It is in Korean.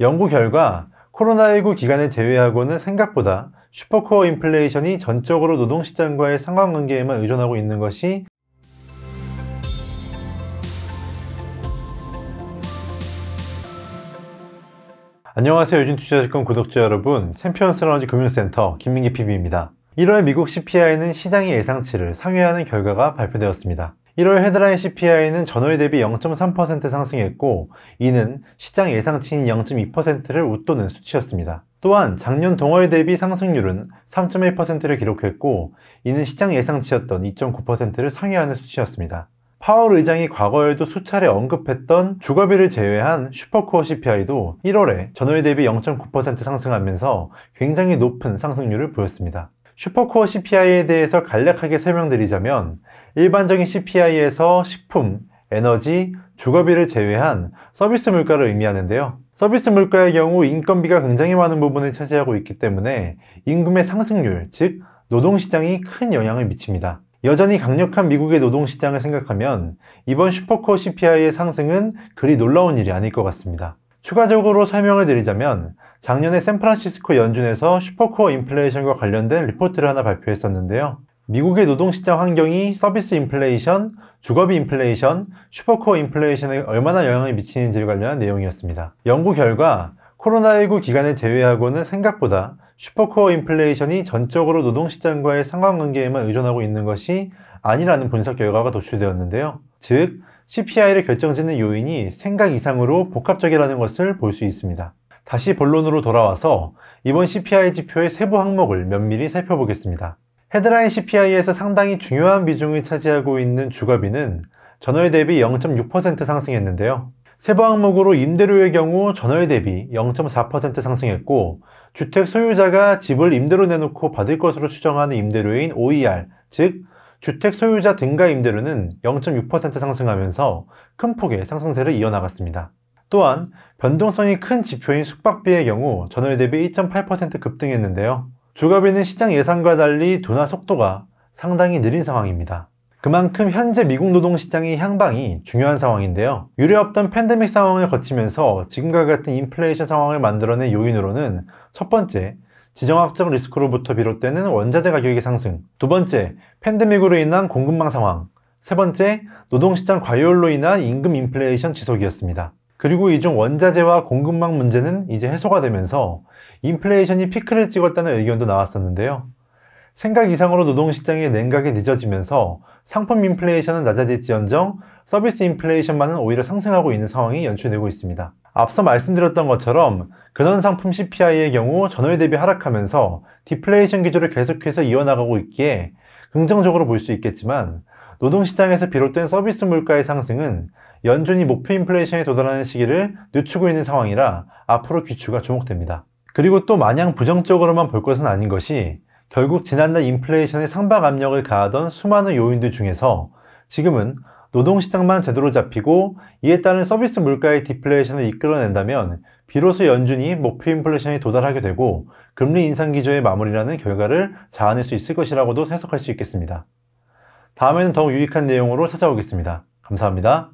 연구 결과 코로나19 기간을 제외하고는 생각보다 슈퍼코어 인플레이션이 전적으로 노동시장과의 상관관계에만 의존하고 있는 것이 안녕하세요. 요즘투자증권 구독자 여러분, 챔피언스 라운지 금융센터 김민기 PB입니다. 1월 미국 CPI는 시장의 예상치를 상회하는 결과가 발표되었습니다. 1월 헤드라인 CPI는 전월 대비 0.3% 상승했고, 이는 시장 예상치인 0.2%를 웃도는 수치였습니다. 또한 작년 동월 대비 상승률은 3.1%를 기록했고, 이는 시장 예상치였던 2.9%를 상회하는 수치였습니다. 파월 의장이 과거에도 수차례 언급했던 주거비를 제외한 슈퍼코어 CPI도 1월에 전월 대비 0.9% 상승하면서 굉장히 높은 상승률을 보였습니다. 슈퍼코어 CPI에 대해서 간략하게 설명드리자면 일반적인 CPI에서 식품, 에너지, 주거비를 제외한 서비스 물가를 의미하는데요. 서비스 물가의 경우 인건비가 굉장히 많은 부분을 차지하고 있기 때문에 임금의 상승률, 즉 노동시장이 큰 영향을 미칩니다. 여전히 강력한 미국의 노동시장을 생각하면 이번 슈퍼코어 CPI의 상승은 그리 놀라운 일이 아닐 것 같습니다. 추가적으로 설명을 드리자면 작년에 샌프란시스코 연준에서 슈퍼코어 인플레이션과 관련된 리포트를 하나 발표했었는데요. 미국의 노동시장 환경이 서비스 인플레이션, 주거비 인플레이션, 슈퍼코어 인플레이션에 얼마나 영향을 미치는지에 관련한 내용이었습니다. 연구 결과 코로나19 기간을 제외하고는 생각보다 슈퍼코어 인플레이션이 전적으로 노동시장과의 상관관계에만 의존하고 있는 것이 아니라는 분석 결과가 도출되었는데요. 즉, CPI를 결정짓는 요인이 생각 이상으로 복합적이라는 것을 볼 수 있습니다. 다시 본론으로 돌아와서 이번 CPI 지표의 세부 항목을 면밀히 살펴보겠습니다. 헤드라인 CPI에서 상당히 중요한 비중을 차지하고 있는 주거비는 전월 대비 0.6% 상승했는데요. 세부 항목으로 임대료의 경우 전월 대비 0.4% 상승했고, 주택 소유자가 집을 임대로 내놓고 받을 것으로 추정하는 임대료인 OER, 즉 주택 소유자 등가 임대료는 0.6% 상승하면서 큰 폭의 상승세를 이어나갔습니다. 또한 변동성이 큰 지표인 숙박비의 경우 전월 대비 2.8% 급등했는데요. 주거비는 시장 예상과 달리 둔화 속도가 상당히 느린 상황입니다. 그만큼 현재 미국 노동시장의 향방이 중요한 상황인데요. 유례없던 팬데믹 상황을 거치면서 지금과 같은 인플레이션 상황을 만들어낸 요인으로는 첫 번째, 지정학적 리스크로부터 비롯되는 원자재 가격의 상승, 두 번째, 팬데믹으로 인한 공급망 상황, 세 번째, 노동시장 과열로 인한 임금 인플레이션 지속이었습니다. 그리고 이 중 원자재와 공급망 문제는 이제 해소가 되면서 인플레이션이 피크를 찍었다는 의견도 나왔었는데요. 생각 이상으로 노동시장의 냉각이 늦어지면서 상품 인플레이션은 낮아질지언정 서비스 인플레이션만은 오히려 상승하고 있는 상황이 연출되고 있습니다. 앞서 말씀드렸던 것처럼 근원 상품 CPI의 경우 전월 대비 하락하면서 디플레이션 기조를 계속해서 이어나가고 있기에 긍정적으로 볼 수 있겠지만, 노동시장에서 비롯된 서비스 물가의 상승은 연준이 목표 인플레이션에 도달하는 시기를 늦추고 있는 상황이라 앞으로 귀추가 주목됩니다. 그리고 또 마냥 부정적으로만 볼 것은 아닌 것이, 결국 지난달 인플레이션의 상박 압력을 가하던 수많은 요인들 중에서 지금은 노동시장만 제대로 잡히고 이에 따른 서비스 물가의 디플레이션을 이끌어낸다면 비로소 연준이 목표 인플레이션에 도달하게 되고 금리 인상 기조의 마무리라는 결과를 자아낼 수 있을 것이라고도 해석할 수 있겠습니다. 다음에는 더욱 유익한 내용으로 찾아오겠습니다. 감사합니다.